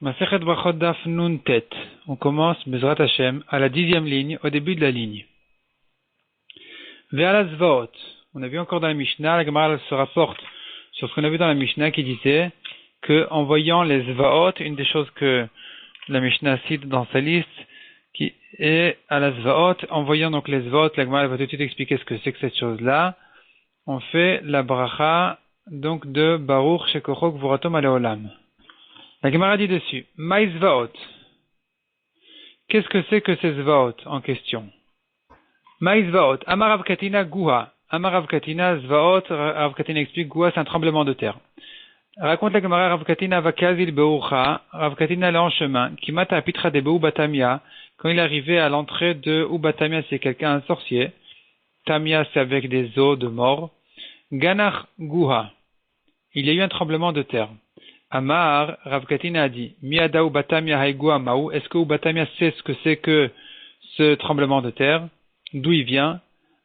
Masechet Brachot Daf Nun Tet. On commence, Bezrat Hashem, à la 10e ligne, au début de la ligne. Ve'ala Zvaot. On a vu encore dans la Mishnah, la Gemara se rapporte sur ce qu'on a vu dans la Mishnah qui disait que, en voyant les Zvaot, une des choses que la Mishnah cite dans sa liste, qui est à la Zvaot, en voyant donc les Zvaot, la Gemara va tout de suite expliquer ce que c'est que cette chose-là. On fait la bracha, donc, de Baruch Shekocho Gvuratom Aleolam. La Gemara dit dessus, Maï Zvaot. Qu'est-ce que c'est que ces Zvaot en question? Maï Zvaot. Amar Rav Katina Guha. Amar Rav Katina Zvaot. Rav Katina explique Guha, c'est un tremblement de terre. Raconte la Gemara Rav Katina Vakazil Beucha. Rav Katina allait en chemin. Kimata Apitra de Beu Batamia. Quand il arrivait à l'entrée de Ubatamia, c'est quelqu'un, un sorcier. Tamia, c'est avec des os de mort. Ganach Guha. Il y a eu un tremblement de terre. Amar, Rav Katina a dit, Miada Ubatamia Haigua Maou, est-ce que Ubatamia sait ce que c'est que ce tremblement de terre? D'où il vient?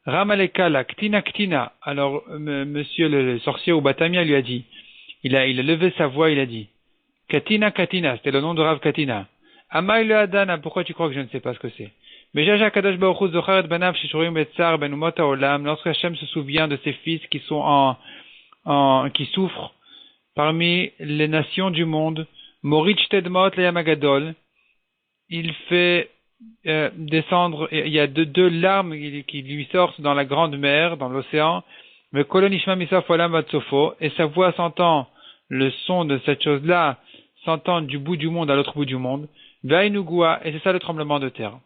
Ramalekala, Ktina Ktina. Alors, monsieur le sorcier Ubatamia lui a dit, il a levé sa voix, il a dit, Katina Katina, c'était le nom de Rav Katina. Amai le Adana, pourquoi tu crois que je ne sais pas ce que c'est? Mais Jaja Kadosh Baruch Hu Zocharet Banav Shishurim Betzar Ben Umot Haolam, lorsque Hashem se souvient de ses fils qui sont qui souffrent parmi les nations du monde, Moritz Tedmot Leyamagadol, il fait descendre, il y a deux larmes qui lui sortent dans la grande mer, dans l'océan, mais Kolonishma Misaf Olam Vatsofo, et sa voix s'entend, le son de cette chose-là s'entend du bout du monde à l'autre bout du monde, Vainugua, et c'est ça le tremblement de terre.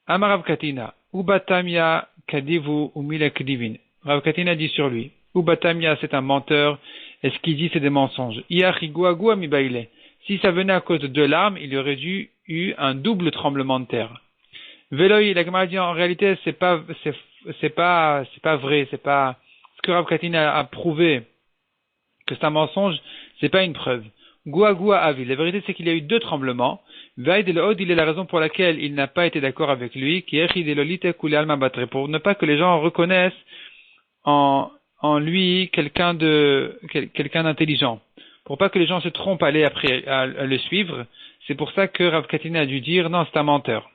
Amar Rav Katina, Ubatamia Kadivu Umila Kadivin. Rav Katina dit sur lui, Ubatamia c'est un menteur, et ce qu'il dit, c'est des mensonges. Si ça venait à cause de deux larmes, il y aurait eu un double tremblement de terre. Veloï, la Gemara dit, en réalité, c'est pas vrai, c'est pas ce que Rav Katina a prouvé que c'est un mensonge, c'est pas une preuve. Goua avi. La vérité, c'est qu'il y a eu deux tremblements. Vaïd el Od, il est la raison pour laquelle il n'a pas été d'accord avec lui, qui est pour ne pas que les gens reconnaissent en lui quelqu'un d'intelligent, pour pas que les gens se trompent à le suivre. C'est pour ça que Rav Katina a dû dire non, c'est un menteur.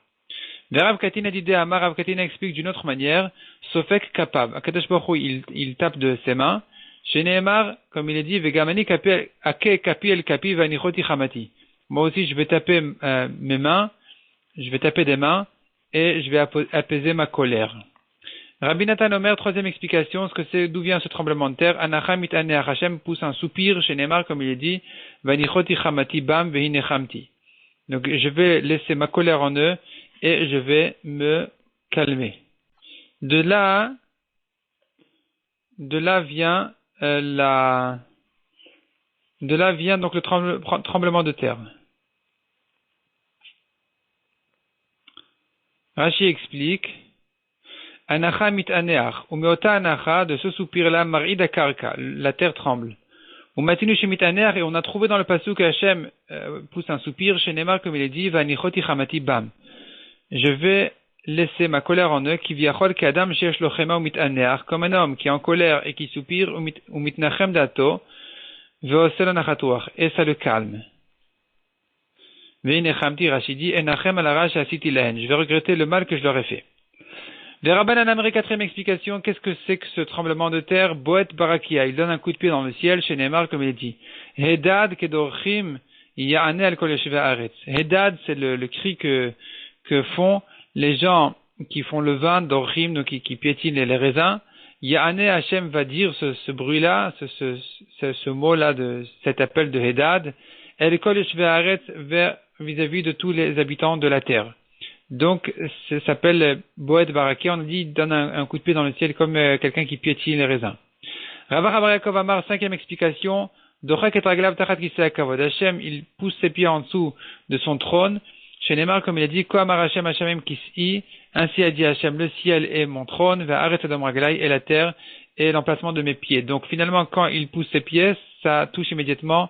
Mais Rav Katina dit Amar, Rav Katina explique d'une autre manière, Sofek Kapab, Akadosh Baruch Hu, il tape de ses mains, chez Nehemar, comme il est dit, Vegamani Ake Kapi El Kapi Vanichoti Chamati. Moi aussi je vais taper mes mains, je vais taper des mains, et je vais apaiser ma colère. Rabbi Nathan Omer, troisième explication, ce que c'est, d'où vient ce tremblement de terre? Anacham itane Hashem pousse un soupir chez Neymar, comme il est dit, Vanichoti chamati bam vehinechamti. Donc, je vais laisser ma colère en eux, et je vais me calmer. De là vient donc le tremblement de terre. Rashi explique, Anacha mitaneach, umeota anacha, de ce soupir-là, marida karka, la terre tremble. Umatinu shemitaneach, et on a trouvé dans le pasuk que Hashem pousse un soupir, chez Neymar, comme il est dit, vanichoti chamati bam. Je vais laisser ma colère en eux, qui viachol kadam shesh lo chema umitaneach, comme un homme qui est en colère et qui soupire, umitnachem dato, veosel anachatuach, et ça le calme. Veinechamti, Rachidi, enachem alarash asiti lahen, je vais regretter le mal que je leur ai fait. Les Rabban Anamri, quatrième explication, qu'est-ce que c'est que ce tremblement de terre? Boet Barakia, il donne un coup de pied dans le ciel, chez Neymar, comme il est dit. Hedad kedorchim ya'ane al kol yeshvei haaretz. Hedad, c'est le cri que font les gens qui font le vin, dorchim, donc qui piétinent les raisins. Ya'ane, Hashem va dire ce bruit-là, ce mot-là, cet appel de Hedad, el kol yeshvei haaretz vis-à-vis de tous les habitants de la terre. Donc, ça s'appelle Boet Barakia, on dit, il donne un coup de pied dans le ciel comme quelqu'un qui piétine les raisins. Rava Rav Yaakov Amar, cinquième explication, Dochak et Raglav Tachat Kisei Kavod. Hashem, il pousse ses pieds en dessous de son trône. Chez Neymar, comme il a dit, Ko Amar Hashem Hashem Kisei, ainsi a dit Hashem, le ciel est mon trône, va arrêter Adam Raglai, et la terre est l'emplacement de mes pieds. Donc, finalement, quand il pousse ses pieds, ça touche immédiatement,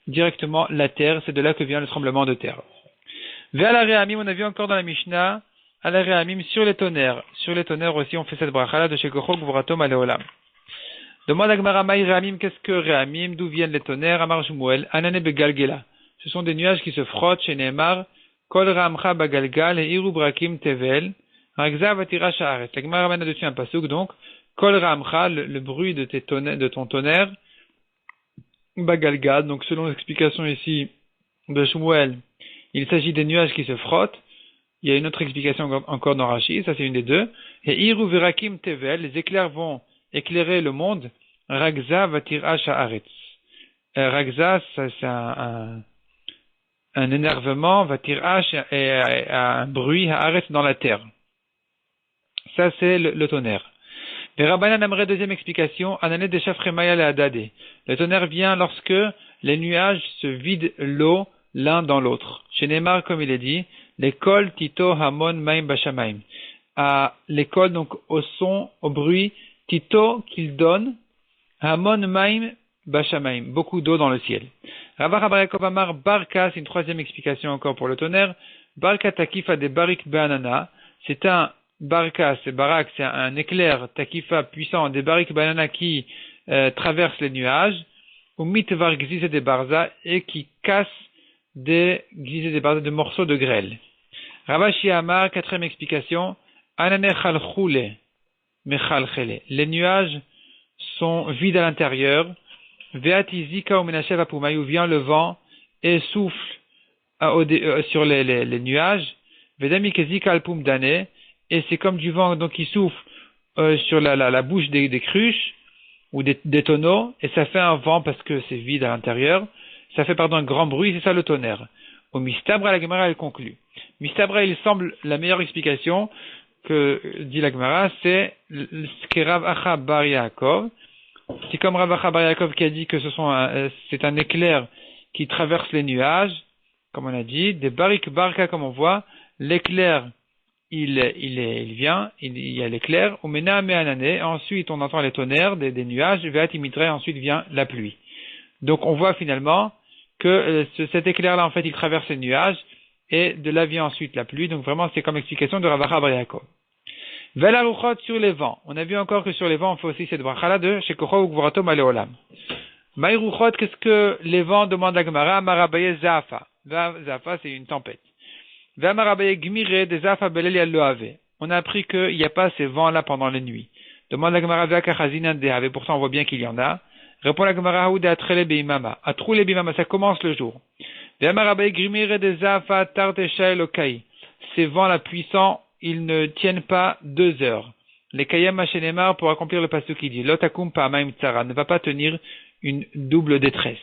directement la terre, c'est de là que vient le tremblement de terre. Vers la Réamim, on a vu encore dans la Mishnah, à la Réamim, sur les tonnerres. Sur les tonnerres aussi, on fait cette bracha-là de Shekocho Gvuratom Aleolam. Demande à Gemara Maï Réamim, qu'est-ce que Réamim? D'où viennent les tonnerres? Amar Shmuel, Anane Begalgela. ce sont des nuages qui se frottent chez Neymar, Kol Ramcha Bagalgal et Iru Brakim Tevel, Ragza Vatira Sha'aret. La Gemara ramène dessus un pasuk, donc, Kol Ramcha, le bruit de ton tonnerre, Bagalgal, donc selon l'explication ici de Shmuel, il s'agit des nuages qui se frottent. Il y a une autre explication encore dans Rashi, ça c'est une des deux. Et Iru Verakim Tevel, les éclairs vont éclairer le monde. Ragza Vatira Sha'aretz. Ragza, ça c'est un énervement, Vatira et un bruit, Haaretz dans la terre. Ça c'est le tonnerre. Les Rabbanan aimerait deuxième explication, Anané de Shafremaya le Hadadé. Le tonnerre vient lorsque les nuages se vident l'eau l'un dans l'autre. Chez Neymar, comme il est dit, l'école Tito Hamon Maim Bashamaim. À l'école, donc au son, au bruit, Tito qu'il donne, Hamon Maim Bashamaim, beaucoup d'eau dans le ciel. Rabba Yaakov Amar Barka, c'est une troisième explication encore pour le tonnerre. Barka Takifa de Barik Banana, c'est un Barka, c'est Barak, c'est un éclair Takifa puissant des Barik Banana qui traverse les nuages, ou Mitvar Gzise de Barza et qui casse des morceaux de grêle. Ravashi Amar, quatrième explication, Anane Chalchoule, Mechalchele. Les nuages sont vides à l'intérieur. Veatizika ou Menashev Apumayu, vient le vent et souffle sur les nuages. Vedamikezika Alpum Dane, et c'est comme du vent donc qui souffle sur la bouche des cruches ou des tonneaux, et ça fait un vent parce que c'est vide à l'intérieur. Ça fait un grand bruit, c'est ça le tonnerre. Au Mistabra, la Gemara, elle conclut. Mistabra, il semble la meilleure explication que dit la Gemara, c'est ce que Rav Acha Bar Yaakov. C'est comme Rav Acha Bar Yaakov qui a dit que c'est un éclair qui traverse les nuages, comme on a dit, des barik barka comme on voit, l'éclair, il vient, il y a l'éclair, au mena me'anane, ensuite on entend les tonnerres des nuages, ve'at imitre, ensuite vient la pluie. Donc on voit finalement que cet éclair-là, en fait, il traverse les nuages, et de là vient ensuite la pluie. Donc vraiment, c'est comme explication de Rav Acha Bar Yaakov. Velaruchot sur les vents. On a vu encore que sur les vents, on fait aussi cette bracha-là de Shekocho Ugvurato Maleolam. Maïruchot, qu'est-ce que les vents demandent à Gemara? Marabaye Zafa. Zafa, c'est une tempête. Marabaye Gmire de Zafa Belel Loave. On a appris qu'il n'y a pas ces vents-là pendant les nuits. Demande à Gemara Vakachazina Dehave. Pourtant, on voit bien qu'il y en a. Répond la Gemara Haoud Atrele Beimama. Atroule Beimama, ça commence le jour. Marabaye Gmire de Zafa Tartesha Elokai. Ces vents-là puissants, ils ne tiennent pas 2 heures. Les Kayam Hachenemar, pour accomplir le pasuk qui dit Lotakum Pa'amaim Tzara, ne va pas tenir une double détresse.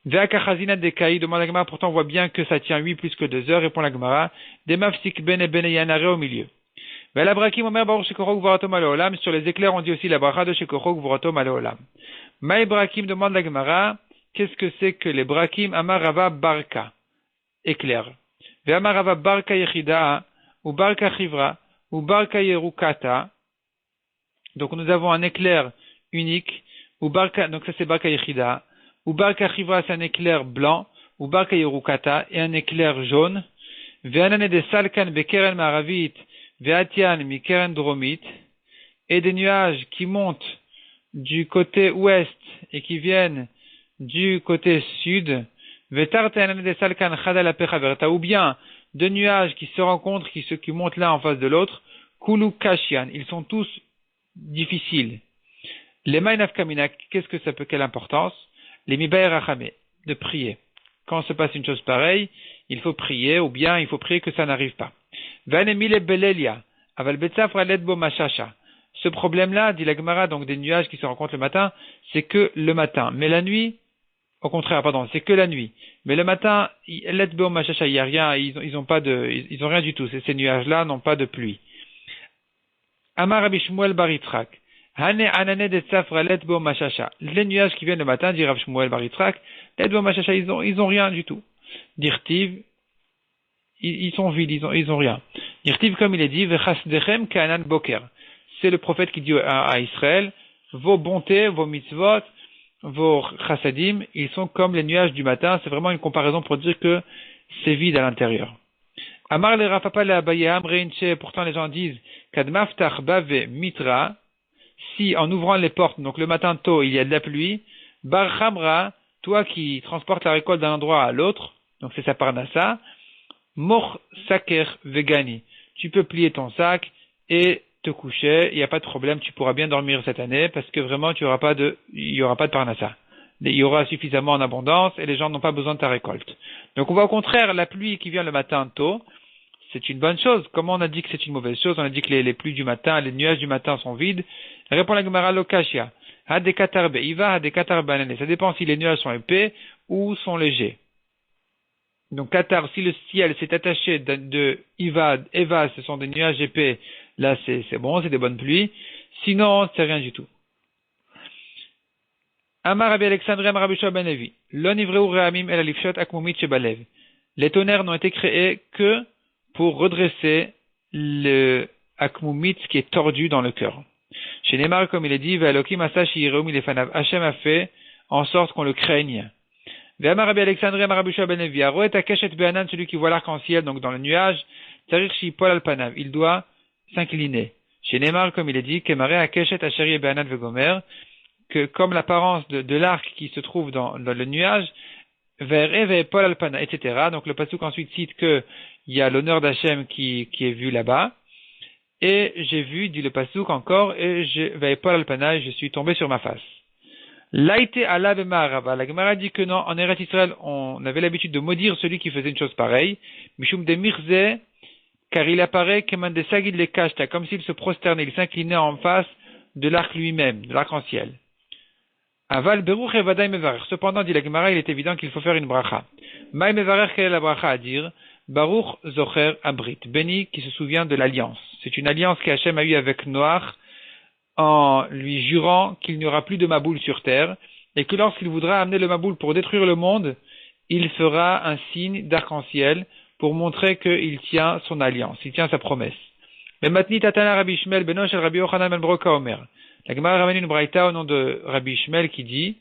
Ve'akachazina Dekai, demande la Gemara, pourtant on voit bien que ça tient 8 plus que 2 heures, répond la Gemara, Demafsik Ben et Ben Yanare au milieu. Ve'alabrakim Omer Baruch Shekochok Vuratom Aleolam, sur les éclairs on dit aussi la bracha de Shekochok Vuratom Aleolam. Maï Brakim demande la Gemara, qu'est-ce que c'est que les Brakim? Amarava Barka, éclair. Ve'amarava Barka Yechida, ou Barka Chivra, ou Barka Yerukata. Donc nous avons un éclair unique, ou Barka, donc ça c'est Barka Yechida, ou Barka Chivra, c'est un éclair blanc, ou Barka Yerukata, et un éclair jaune. Ve'anane de Salkan Bekeren Maravit, Ve'atian Mikeren Dromit, et des nuages qui montent du côté ouest et qui viennent du côté sud. Ve'tarteanane de Salkan Chadal Apechaverta, ou bien deux nuages qui se rencontrent, qui montent l'un en face de l'autre, Kulu Kashian, ils sont tous difficiles. Les Maïnaf Kamina, qu'est-ce que ça peut, quelle importance? Les Mibaï Rachame, de prier. Quand se passe une chose pareille, il faut prier, ou bien il faut prier que ça n'arrive pas. Vanemile Belelia, Aval Betsafra Ledbo Mashasha. Ce problème-là, dit la Gemara, donc des nuages qui se rencontrent le matin, c'est que le matin. Mais la nuit, au contraire, c'est que la nuit. Mais le matin, il n'y a rien, ils ont rien du tout. Ces nuages-là n'ont pas de pluie. Amar Rabbi Shmuel Bar Yitzchak. Hane anane de tzafra letbo mashasha. Les nuages qui viennent le matin, dit Rabbi Shmuel Bar Yitzchak, letbo mashasha, ils ont rien du tout. Dirtiv, ils sont vides, ils ont rien. Dirtiv, comme il est dit, vechasdechem ka'anan boker. C'est le prophète qui dit à Israël, vos bontés, vos mitzvot, vos chassadim, ils sont comme les nuages du matin. C'est vraiment une comparaison pour dire que c'est vide à l'intérieur. Amar le Rafapa le Abaye Amreinche, pourtant les gens disent, Kadmaftach bave mitra, si en ouvrant les portes, donc le matin tôt, il y a de la pluie, Bar Chamra, toi qui transportes la récolte d'un endroit à l'autre, donc c'est sa parnassa, moch saker vegani. Tu peux plier ton sac et te coucher, il n'y a pas de problème, tu pourras bien dormir cette année parce que vraiment il n'y aura pas de parnassa. Il y aura suffisamment en abondance et les gens n'ont pas besoin de ta récolte. Donc on voit au contraire la pluie qui vient le matin tôt, c'est une bonne chose. Comment on a dit que c'est une mauvaise chose? On a dit que les pluies du matin, les nuages du matin sont vides. Répond la Gemara Lokashia. Hadekatar be'iva, hadekatar banane. Ça dépend si les nuages sont épais ou sont légers. Donc Qatar, si le ciel s'est attaché de Iva, Eva, ce sont des nuages épais, là c'est bon, c'est des bonnes pluies. Sinon, c'est rien du tout. Amar Rabbi Alexandre Amar Rabbi Shua ben Levi. Lo nivreu re'amim el alifshot akmumit shebalev. Les tonnerres n'ont été créés que pour redresser le akmumit qui est tordu dans le cœur. Chez Neymar, comme il est dit, Ve'alokim asa shiyireum milefanav. Hachem a fait en sorte qu'on le craigne. Ve'amar Rabbi Alexandre Amar Rabbi Shua ben Levi. Aroet akeshet be'anan, celui qui voit l'arc-en-ciel, donc dans le nuage, tarir shipol al panav. Il doit s'incliner. Chez Neymar, comme il est dit, Kemare akeshet asheri be'anan ve'gomer, que comme l'apparence de l'arc qui se trouve dans le nuage, vers Eve Paul Alpana, etc. Donc le pasuk ensuite cite que il y a l'honneur d'Hachem qui est vu là-bas. Et j'ai vu, dit le pasuk encore, et vers Paul Alpana, et je suis tombé sur ma face. Laïté Allah b'ma'arava. La Gemara dit que non, en Eretz Israël, on avait l'habitude de maudire celui qui faisait une chose pareille. Mishum de mirze, car il apparaît comme un des sagid les kashta, comme s'il se prosternait, il s'inclinait en face de l'arc lui-même, de l'arc-en-ciel. Aval beruch et vadaï mevarer. Cependant, dit la Gemara, il est évident qu'il faut faire une bracha. Maï mevarer, quelle est la bracha à dire? Baruch zocher abrit. Béni qui se souvient de l'alliance. C'est une alliance qu'Hachem a eue avec Noach en lui jurant qu'il n'y aura plus de Maboul sur terre et que lorsqu'il voudra amener le Maboul pour détruire le monde, il fera un signe d'arc-en-ciel pour montrer qu'il tient son alliance, il tient sa promesse. Mais matni tatana Rabbi Shmuel benosh el Rabbi Yochanan ben Broka Omer. La Gemara ramène une braïta au nom de Rabbi Shmuel qui dit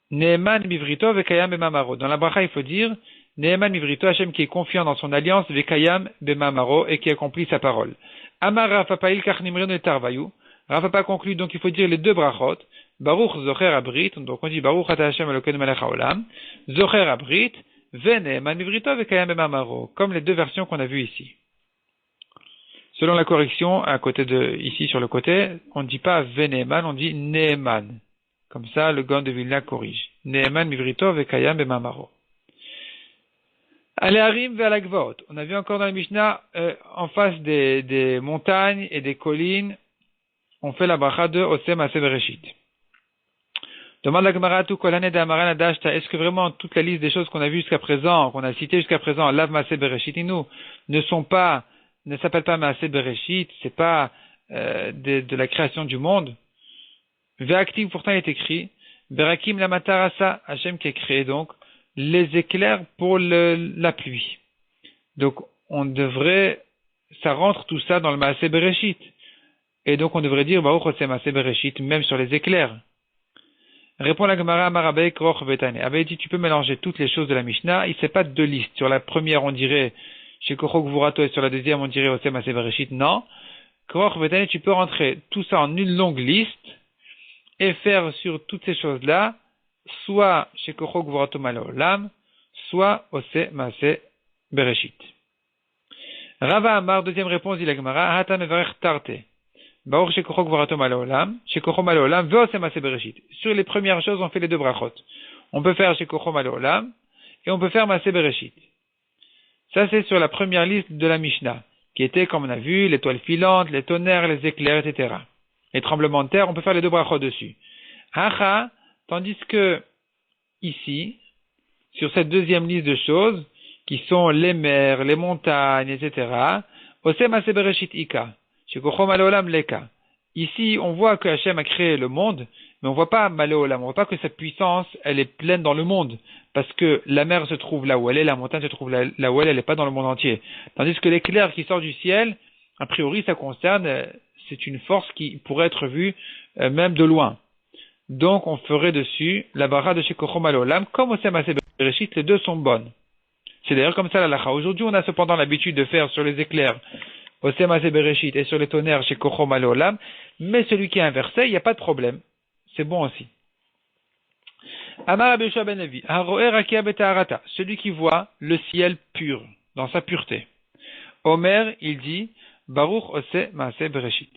Neeman mivrito vekayam bemamaro. Dans la bracha, il faut dire Neeman mivrito, Hachem qui est confiant dans son alliance, vekayam bemamaro, et qui accomplit sa parole. Amar Rafapail kach nimrenu et tarvayu. Rafapa conclut donc il faut dire les deux brachot. Baruch zocher abrit, donc on dit Baruch ata Hachem Elokeinu melech haolam. Zocher abrit, veneeman mivrito vekayam bemamaro. Comme les deux versions qu'on a vues ici. Selon la correction, à côté ici sur le côté, on ne dit pas Veneman, on dit Neeman. Comme ça, le Gaon de Vilna corrige. Neeman mivrito vekayam bemamaro. Aleharim ve'alagvaot. On a vu encore dans la Mishnah, en face des montagnes et des collines, on fait la bracha de Osem Aseh Bereshit. Demande la Gemara tout kolane d'Amaran Adashta. Est-ce que vraiment toute la liste des choses qu'on a vues jusqu'à présent, qu'on a citées jusqu'à présent, Lav Maseh Bereshit, ne s'appelle pas Maaseh Bereshit, c'est pas de la création du monde. Ve'aktiv, pourtant il est écrit, Berakim la matarasa, Hachem qui a créé donc les éclairs pour la pluie. Donc ça rentre tout ça dans le Maaseh Bereshit. Et donc on devrait dire Baruch Oseh Maaseh Bereshit, même sur les éclairs. Répond la Gemara Amar Abaye Kroch Vetane. Abaye dit tu peux mélanger toutes les choses de la Mishnah, il ne sait pas de deux listes. Sur la première on dirait chez Kochok Vurato et sur la deuxième on dirait Osem Aseh Bereshit. Non. Kroch Vetane, tu peux rentrer tout ça en une longue liste et faire sur toutes ces choses-là, soit chez Kochok Vurato Malaolam, soit Osem Aseh Bereshit. Rava Amar, deuxième réponse, dit la Gemara, Hata Mevarech Tarte. Baruch chez Kochok Vurato Malaolam, chez Kochok Malaolam, ve Osem Aseh Bereshit. Sur les premières choses, on fait les deux brachot. On peut faire chez Kochok Malaolam et on peut faire Maseh Bereshit. Ça, c'est sur la première liste de la Mishnah, qui était, comme on a vu, l'étoile filante, les tonnerres, les éclairs, etc. Les tremblements de terre, on peut faire les deux brachot dessus. Hacha, tandis que, ici, sur cette deuxième liste de choses, qui sont les mers, les montagnes, etc., Osem Aseh Bereshit Ika, Shekochom Alolam Leka. Ici, on voit que Hachem a créé le monde, mais on voit pas Malolam, on voit pas que sa puissance, elle est pleine dans le monde. Parce que la mer se trouve là où elle est, la montagne se trouve là où elle n'est pas dans le monde entier. Tandis que l'éclair qui sort du ciel, a priori, ça concerne, c'est une force qui pourrait être vue même de loin. Donc, on ferait dessus la bara de Shekochom Alolam, comme Osem Aseh Bereshit, les deux sont bonnes. C'est d'ailleurs comme ça la lacha. Aujourd'hui, on a cependant l'habitude de faire sur les éclairs Osem Aseh Bereshit et sur les tonnerres Shekochom Alolam, mais celui qui est inversé, il n'y a pas de problème. C'est bon aussi. Amar Rabbi Yoshua ben Levi, Haroe Rakia Betaharata, celui qui voit le ciel pur, dans sa pureté. Omer, il dit, Baruch Ose Maaseh Bereshit.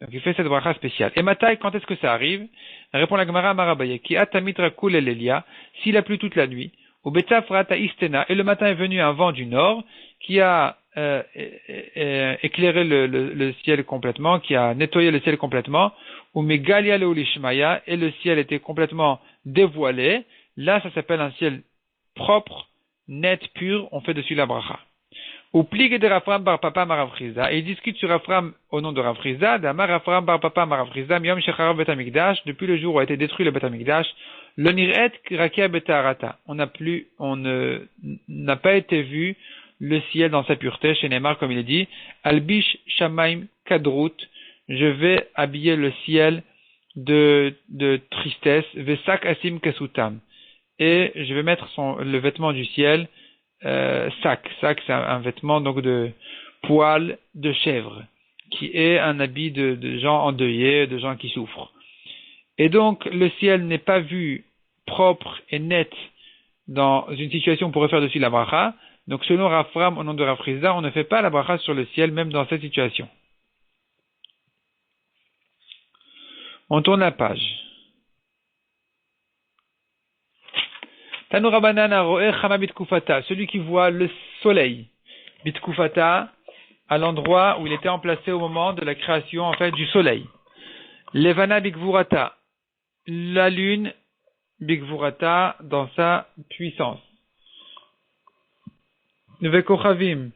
Donc il fait cette bracha spéciale. Et Matai, quand est-ce que ça arrive? Répond la Gemara Marabaye, qui atamit rakul elelia, s'il a plu toute la nuit, ou betafrata istena, et le matin est venu un vent du nord, qui a éclairé le ciel complètement, qui a nettoyé le ciel complètement, ou megalia leulishmaya, et le ciel était complètement dévoilé. Là, ça s'appelle un ciel propre, net, pur, on fait dessus la bracha. Ou pligue de Rafram bar papa Maravriza, et il discute sur Rafram au nom de Ravriza, d'Amar Rafram bar papa Maravriza, miyom shecharav bet hamikdash, depuis le jour où a été détruit le bet hamikdash, le niret rakia betaharata. On n'a pas été vu le ciel dans sa pureté, chez Neymar, comme il est dit, albish shamaim kadrut, je vais habiller le ciel de tristesse, vesak asim kesutam, et je vais mettre le vêtement du ciel, sac, c'est un vêtement donc de poil de chèvre, qui est un habit de gens endeuillés, de gens qui souffrent. Et donc le ciel n'est pas vu propre et net dans une situation où on pourrait faire dessus la bracha. Donc selon Rafram au nom de Rafrizda, on ne fait pas la bracha sur le ciel même dans cette situation. On tourne la page. Tanu Rabanan Aroe Chama Bitkufata, celui qui voit le soleil, Bitkufata, à l'endroit où il était emplacé au moment de la création en fait du soleil. Levana Bikvurata, la lune Bikvurata dans sa puissance. Vekochavim,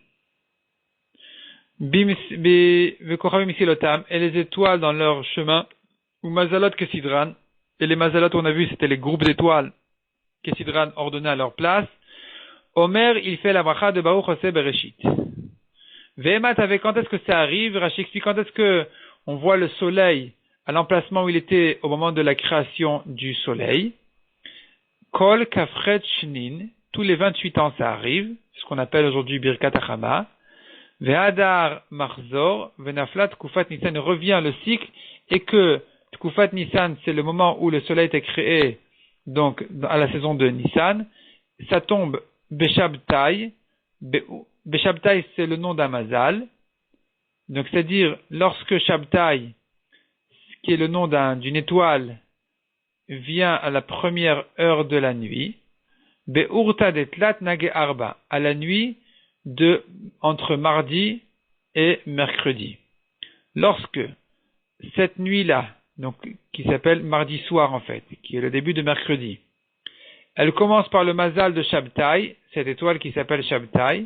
Vekochavim Isilotam, et les étoiles dans leur chemin, ou Mazalot Kesidran, et les Mazalot on a vu c'était les groupes d'étoiles Kesidran ordonnés à leur place. Omer, il fait la bracha de Baruch Ose Bereshit. Vehemat avec quand est-ce que ça arrive? Rashi explique quand est-ce que on voit le soleil à l'emplacement où il était au moment de la création du soleil. Kol Kafret Shnin, tous les 28 ans ça arrive, ce qu'on appelle aujourd'hui Birkat Achama. Ve'adar Marzor, Venaflat Kufat Nissan, revient le cycle, et que Kufat Nissan, c'est le moment où le soleil était créé, donc à la saison de Nissan, ça tombe Beshabtai. Beshabtai, c'est le nom d'un mazal. Donc c'est-à-dire lorsque Shabtai, qui est le nom d'une étoile, vient à la première heure de la nuit, Be'urta detlat nage arba, à la nuit entre mardi et mercredi. Lorsque cette nuit-là, donc qui s'appelle mardi soir en fait, qui est le début de mercredi, elle commence par le mazal de Shabtai, cette étoile qui s'appelle Shabtai,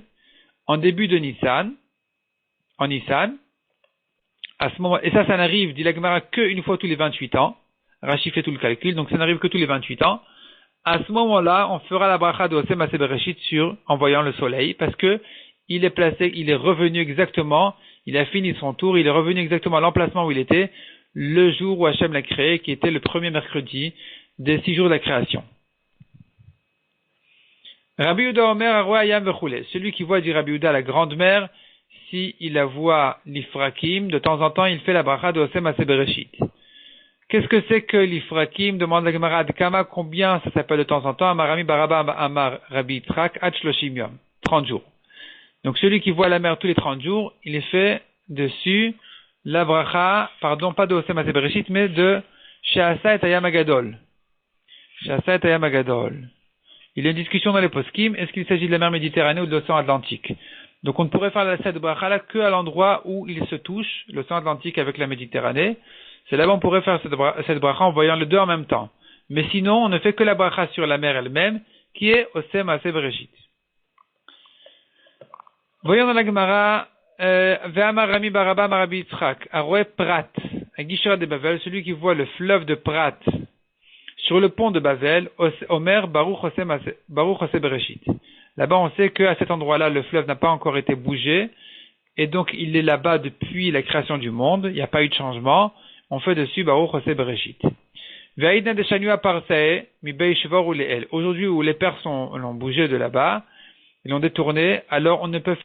en début de Nissan, en Nissan, à ce moment, et ça n'arrive, dit la Gemara, qu'une fois tous les 28 ans. Rashi fait tout le calcul, donc ça n'arrive que tous les 28 ans. À ce moment-là, on fera la bracha de Osem Maaseh Bereshit en voyant le soleil, parce que il est revenu exactement, il a fini son tour, il est revenu exactement à l'emplacement où il était, le jour où Hachem l'a créé, qui était le premier mercredi des 6 jours de la création. Rabbi Yehuda Omer Aroi Ayam Vechule, celui qui voit, dit Rabbi Yehuda, la grande mer, si il la voit l'Ifrakim, de temps en temps, il fait la bracha de Osem Maaseh Bereshit. Qu'est-ce que c'est que l'Ifrakim? Demande la Gemara Adkama, combien ça s'appelle de temps en temps? Amarami Baraba Amar Rabbi Yitzhak Ad Shloshim Yom, 30 jours. Donc celui qui voit la mer tous les 30 jours, il est fait dessus la bracha, pas de Osem Maaseh Bereshit, mais de She'asa et Hayam Agadol. She'asa et Hayam Agadol. Il y a une discussion dans les poskim, est-ce qu'il s'agit de la mer Méditerranée ou de l'océan Atlantique? Donc on ne pourrait faire cette bracha-là qu'à l'endroit où il se touche, l'océan Atlantique avec la Méditerranée. C'est là-bas on pourrait faire cette bracha en voyant les deux en même temps. Mais sinon, on ne fait que la bracha sur la mer elle-même, qui est Osem Maaseh Bereshit. Voyons dans la Gemara, Ve'amar Rami Baraba Marabi Yitzhak, Aroe Prat, à Gishra de Bavel, celui qui voit le fleuve de Prat sur le pont de Bavel, Omer Baruch Ose Bereshit. Là-bas, on sait qu'à cet endroit-là, le fleuve n'a pas encore été bougé, et donc il est là-bas depuis la création du monde, il n'y a pas eu de changement, on fait dessus Baruch Ose Bereshit. Ve'aïdna de Shanua Parsae, mi Beishvor ou Leel. Aujourd'hui où les Perses l'ont bougé de là-bas, ils l'ont détourné, alors on ne peut faire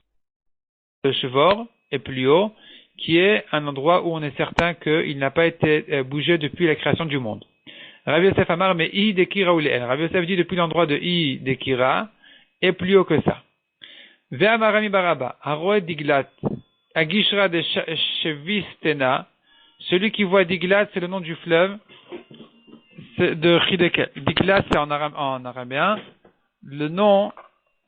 le Shevor, et plus haut, qui est un endroit où on est certain qu'il n'a pas été bougé depuis la création du monde. Rabbi Yosef Amar, mais I dekira ou l'el. Rabbi Yosef dit depuis l'endroit de I dekira, et plus haut que ça. Ve'amarami baraba, haroed diglat, agishra de shevistena, celui qui voit Diglat, c'est le nom du fleuve de Chidekel. Diglat, c'est en araméen, le nom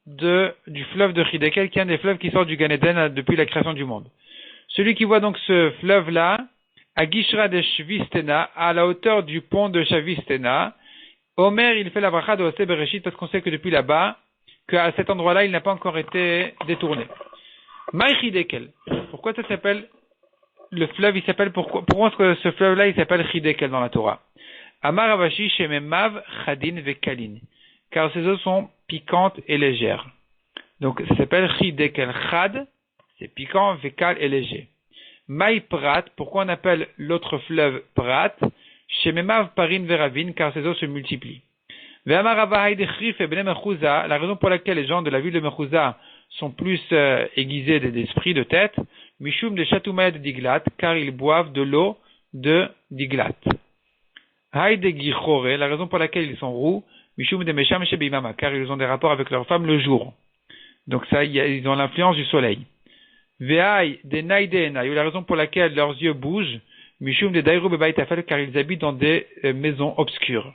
du fleuve de Chidekel, qui est un des fleuves qui sort du Gan Eden depuis la création du monde. Celui qui voit donc ce fleuve-là, à Gishra de Shvistena, à la hauteur du pont de Shavistena, Omer, il fait la bracha de Oseh Bereshit parce qu'on sait que depuis là-bas, qu'à cet endroit-là, il n'a pas encore été détourné. Maï Chidekel. Pourquoi ça s'appelle le fleuve, il s'appelle pourquoi est-ce que ce fleuve-là, il s'appelle Chidekel dans la Torah? Amar Avashi Shememav Chadin Vekalin. Car ses eaux sont piquantes et légères. Donc, ça s'appelle Chidekel. Chad, c'est piquant, Vekal et léger. Maï Prat, pourquoi on appelle l'autre fleuve Prat? Shememav Parin Veravin, car ses eaux se multiplient. Ve'amar Avahai Dechrif et Bnei Mechouza, la raison pour laquelle les gens de la ville de Mechouza sont plus aiguisés d'esprit, de tête, Mishum de Chatoumaya de Diglat, car ils boivent de l'eau de Diglat. Haïde Gichore, la raison pour laquelle ils sont roux, Mishum de Mesham Shebimama, car ils ont des rapports avec leurs femmes le jour. Donc ça, ils ont l'influence du soleil. Ve'ai de Naïdeena, la raison pour laquelle leurs yeux bougent, Mishum de Daïrou Bebaïtafel, car ils habitent dans des maisons obscures.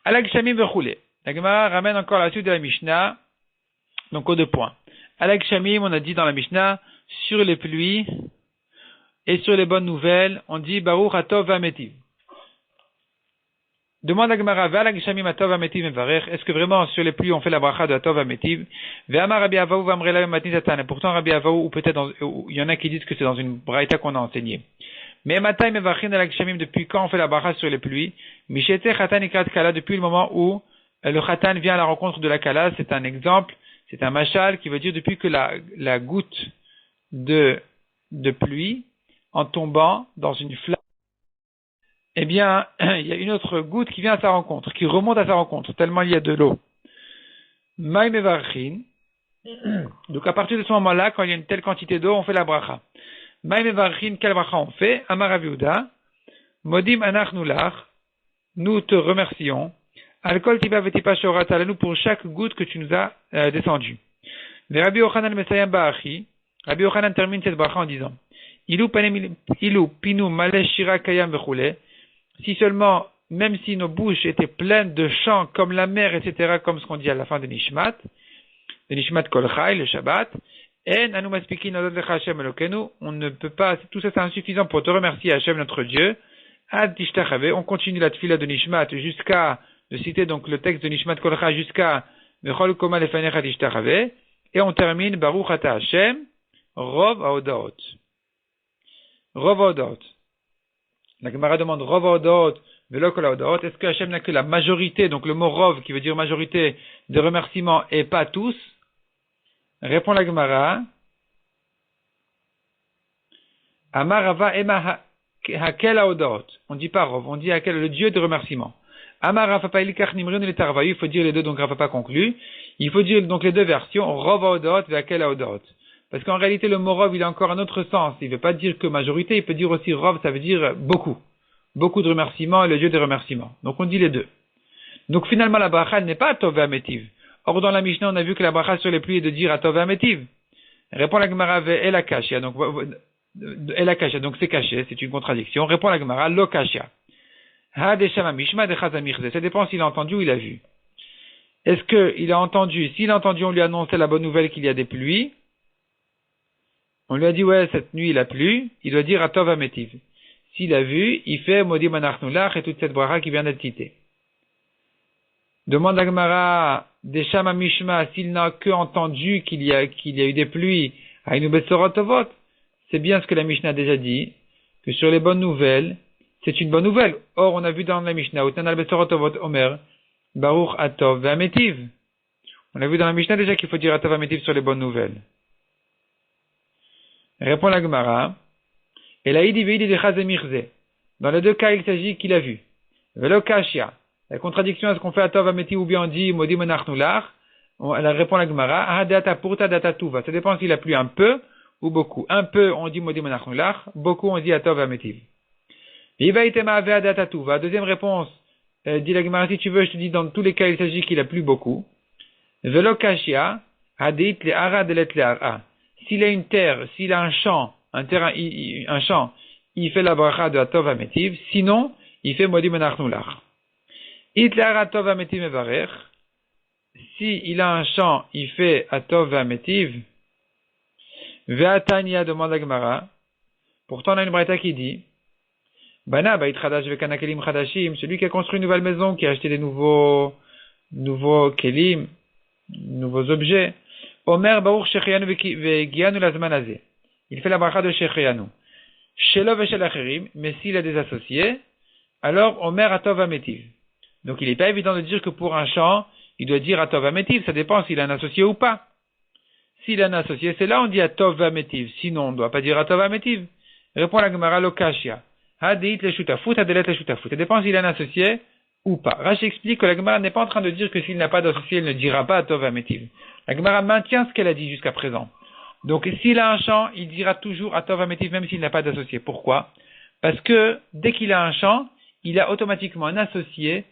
Alak-Shamim Bechoulé. La Gemara ramène encore la suite de la Mishnah, donc aux deux points. Alak-Shamim, on a dit dans la Mishnah, sur les pluies et sur les bonnes nouvelles, on dit Baruch Atov V'Ametiv. Demande à Gemara, Alak-Shamim Atov V'Ametiv Mevarech, est-ce que vraiment sur les pluies on fait la bracha de Atov V'Ametiv? Ve'amar Rabbi Avaou V'Amrela Matni Satan. Et pourtant Rabbi Avaou, ou peut-être il y en a qui disent que c'est dans une braïta qu'on a enseigné. Mais Matai Mevarchin Alak-Shamim, depuis quand on fait la bracha sur les pluies? Mishete Chatan Ikrat Kala, depuis le moment où le Chatan vient à la rencontre de la Kala, c'est un exemple, c'est un machal qui veut dire depuis que la goutte de pluie, en tombant dans une flamme, eh bien, il y a une autre goutte qui vient à sa rencontre, qui remonte à sa rencontre, tellement il y a de l'eau. Maï Mevarchin. Donc à partir de ce moment-là, quand il y a une telle quantité d'eau, on fait la bracha. Maï Mevarchin, quelle bracha on fait? Amar Aviuda, Modim Anachnu Lach, nous te remercions. Alkol Tiba Vetipa Shorat Alanu, pour chaque goutte que tu nous as descendue. Mais Rabbi Yochanan Mesayam Ba'achi, Rabbi Yochanan termine cette bracha en disant Ilu Pinu Maleshira Kayam Vechule, si seulement, même si nos bouches étaient pleines de chants comme la mer, etc., comme ce qu'on dit à la fin de Nishmat Kol Chai, le Shabbat, En Anu Maspikin Adot Lecha Hashem Elokenu, on ne peut pas, tout ça c'est insuffisant pour te remercier Hashem notre Dieu. Ad Tishtachave, on continue la tfila de Nishmat jusqu'à, de citer donc le texte de Nishmat Kol Chai jusqu'à Mechol Koma Lefanecha Tishtachave, et on termine Baruch Ata Hashem, Rov Haodaot. Rov Haodaot. La Gemara demande Rov Haodaot, Velo Kol Haodaot. Est-ce que Hashem n'a que la majorité, donc le mot Rov qui veut dire majorité de remerciements et pas tous? Répond la Gemara. Amar Rava Ema Hakel Haodaot. On dit pas Rov, on dit Hakel, le Dieu de remerciement. Amar Rafa Pailikach Nimrin et Tarvayu, il faut dire les deux, donc Rafa pas conclu. Il faut dire donc les deux versions, Rov Haodaot et Hakel Haodaot. Parce qu'en réalité, le mot Rov, il a encore un autre sens. Il ne veut pas dire que majorité, il peut dire aussi Rov, ça veut dire beaucoup. Beaucoup de remerciements et le Dieu des remerciements. Donc on dit les deux. Donc finalement, la bracha n'est pas Tov Ve'ametiv. Or dans la Mishnah, on a vu que la bracha sur les pluies est de dire Tov Ve'ametiv. Répond la Gemara El Akashia. Donc El Akashia, donc c'est caché, c'est une contradiction. Répond la Gemara Lo Kashia. Ha Deshama Mishma de Chazamichze. Ça dépend s'il a entendu ou il a vu. Est-ce qu'il a entendu? S'il a entendu, on lui a annoncé la bonne nouvelle qu'il y a des pluies. On lui a dit, ouais, cette nuit il a plu, il doit dire Atov Ametiv. S'il a vu, il fait Modim Anachnulach et toute cette bracha qui vient d'être citée. Demande à Gemara, des Shama Mishma, s'il n'a que entendu qu'il y a eu des pluies, Aïnou Besorotovot, c'est bien ce que la Mishnah a déjà dit, que sur les bonnes nouvelles, c'est une bonne nouvelle. Or, on a vu dans la Mishnah, Utanal Besorotovot Omer, Baruch Atov Ametiv. On a vu dans la Mishnah déjà qu'il faut dire Atov Ametiv sur les bonnes nouvelles. Répond la Gemara. Et la Idi de Chazemirze. Dans les deux cas, il s'agit qu'il a vu. Velo Kashia. La contradiction, est-ce qu'on fait Atov Ameti ou bien on dit Modim Anachnulach? Elle répond la Gemara. Ah, data purta data tuva. Ça dépend s'il a plu un peu ou beaucoup. Un peu, on dit Modim Anachnulach. Beaucoup, on dit Atov Ameti. Viva itema ave data tuva. Deuxième réponse. dit la Gemara, si tu veux, je te dis dans tous les cas, il s'agit qu'il a plu beaucoup. Velo kashia, hadit le ara de let le ara. S'il a une terre, s'il a un champ, un champ, il fait la bracha de atov ametiv, sinon, il fait modim enachnulach. It le ara atov ametiv mevarer. Si il a un champ, il fait atov ametiv. Ve'atania demande la Gemara. Pourtant, on a une braïta qui dit, Bana bait chadash vekana kelim chadashim, celui qui a construit une nouvelle maison, qui a acheté des nouveaux kelim, nouveaux objets. Omer baruch shechianu vegianu lazman azeh. Il fait la bracha de shechianu. Shelo veshel acherim, mais s'il a des associés, alors Omer atov ametiv. Donc il n'est pas évident de dire que pour un champ, il doit dire atov ametiv, ça dépend s'il a un associé ou pas. S'il a un associé, c'est là on dit atov ametiv, sinon on ne doit pas dire atov ametiv. Répond la Gemara lokashia. Hadit le shutafut, hadelet le shutafut. Ça dépend s'il a un associé ou pas. Rashi explique que la Gemara n'est pas en train de dire que s'il n'a pas d'associé, il ne dira pas atov ametiv. La Gemara maintient ce qu'elle a dit jusqu'à présent. Donc s'il a un champ, il dira toujours atov ametiv même s'il n'a pas d'associé. Pourquoi? Parce que dès qu'il a un champ, il a automatiquement un associé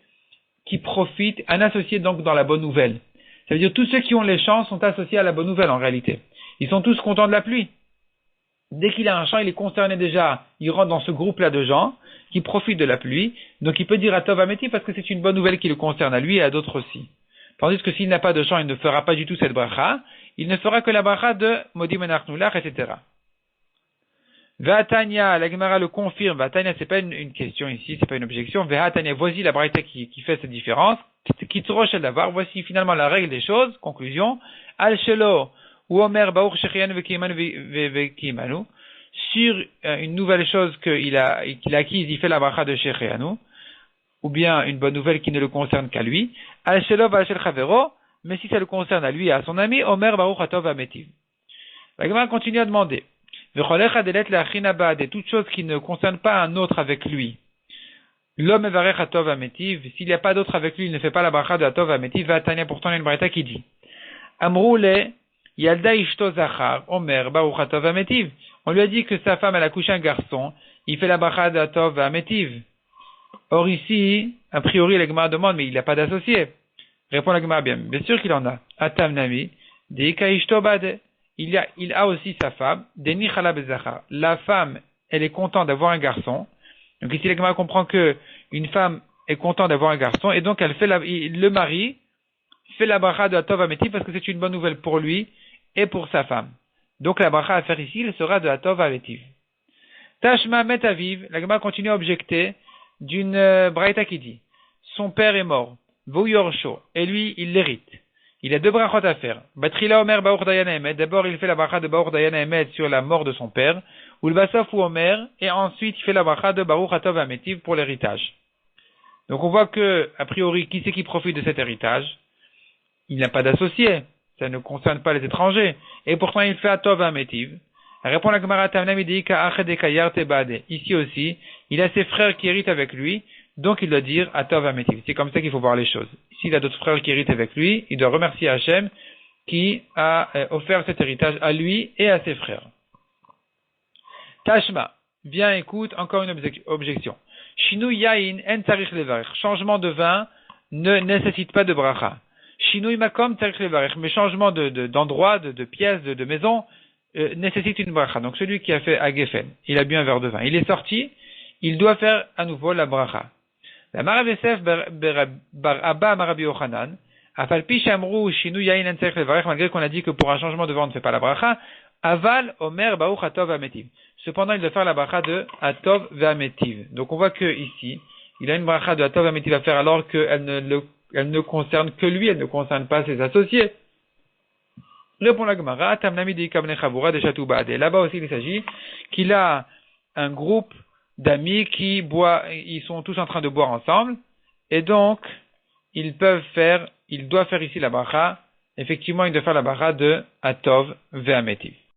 qui profite, un associé donc dans la bonne nouvelle. Ça veut dire tous ceux qui ont les champs sont associés à la bonne nouvelle en réalité. Ils sont tous contents de la pluie. Dès qu'il a un champ, il est concerné déjà, il rentre dans ce groupe-là de gens qui profitent de la pluie, donc il peut dire atov ametiv parce que c'est une bonne nouvelle qui le concerne à lui et à d'autres aussi. Tandis que s'il n'a pas de champ, il ne fera pas du tout cette bracha, il ne fera que la bracha de modim enachnulach, etc. Ve'atania, la Gemara le confirme, Ve'atania c'est pas une question ici, c'est pas une objection, Ve'atania, voici la bracha qui fait cette différence, Kitzrosh el davar, voici finalement la règle des choses, conclusion, al shelo, ou Omer Baruch Shechianu Vekimanu, sur une nouvelle chose qu'il a acquise, il fait la bracha de Shechianu, ou bien une bonne nouvelle qui ne le concerne qu'à lui, Al Shelo Val Shel Chavero, mais si ça le concerne à lui et à son ami, Omer Baruch Atov Ametiv. La Gemara continue à demander, V'cholecha delet le'achin abad, et toute chose qui ne concerne pas un autre avec lui. L'homme Evarech Atov Ametiv, s'il n'y a pas d'autre avec lui, il ne fait pas la bracha de Atov Ametiv, Vatania, pourtant il y a une bracha qui dit, Amroule, Yalda Ishto Zachar, Omer, Baruch Atov Ametiv. On lui a dit que sa femme, elle a couché un garçon, il fait la bracha d'Atov Ametiv. Or ici, a priori, la Gemara demande, mais il n'a pas d'associé. Répond la Gemara, bien sûr qu'il en a. Atam Nami, Deika Ishto Bade. Il a aussi sa femme, Deni Chala Bezachar. La femme, elle est contente d'avoir un garçon. Donc ici, la Gemara comprend que une femme est contente d'avoir un garçon, et donc elle fait le mari fait la bracha de Atov Ametiv parce que c'est une bonne nouvelle pour lui et pour sa femme. Donc la bracha à faire ici, elle sera de Atov Ametiv. Tashma Met Aviv, la Gemara continue à objecter d'une braïta qui dit, son père est mort, Vou Yorsho, et lui, il l'hérite. Il a deux brachot à faire. Batrila Omer Baur Dayana Emet, d'abord il fait la bracha de Baur Dayana Emet sur la mort de son père, ou le Basaf ou Omer, et ensuite il fait la bracha de Baruch Atov Ametiv pour l'héritage. Donc on voit que, a priori, qui c'est qui profite de cet héritage? Il n'a pas d'associé, ça ne concerne pas les étrangers, et pourtant il fait Atov Ametiv. Répond la Gemara Tamnam Idika Achedeka Yarte Bade. Ici aussi, il a ses frères qui héritent avec lui, donc il doit dire Atov Ametiv. C'est comme ça qu'il faut voir les choses. S'il a d'autres frères qui héritent avec lui, il doit remercier Hachem qui a offert cet héritage à lui et à ses frères. Tashma, viens écoute, encore une objection. Shinu Yain En Tarich Levarech. Changement de vin ne nécessite pas de bracha. Shinu Makom Tarich Levarech. Mais changement d'endroit, de pièce, de maison, nécessite une bracha. Donc celui qui a fait Agefen, il a bu un verre de vin, il est sorti, il doit faire à nouveau la bracha. La Maravesef bar Abba Marabi Yochanan, Afalpi Shamru Shinu Yain En Tarich Levarech, malgré qu'on a dit que pour un changement de vin on ne fait pas la bracha, Aval Omer Baruch Atov Ametiv. Cependant, il doit faire la bracha de Atov Ve'ametiv. Donc on voit que ici, il a une bracha de Atov Ve'ametiv à faire alors qu'elle ne concerne que lui, elle ne concerne pas ses associés. Répond la Gemara, Tamnami de Ikabne Chavura de Chatou Baade. Là-bas aussi, il s'agit qu'il a un groupe d'amis qui boivent, ils sont tous en train de boire ensemble, et donc, il doit faire ici la bracha. Effectivement, il doit faire la bracha de Atov Ve'ametiv.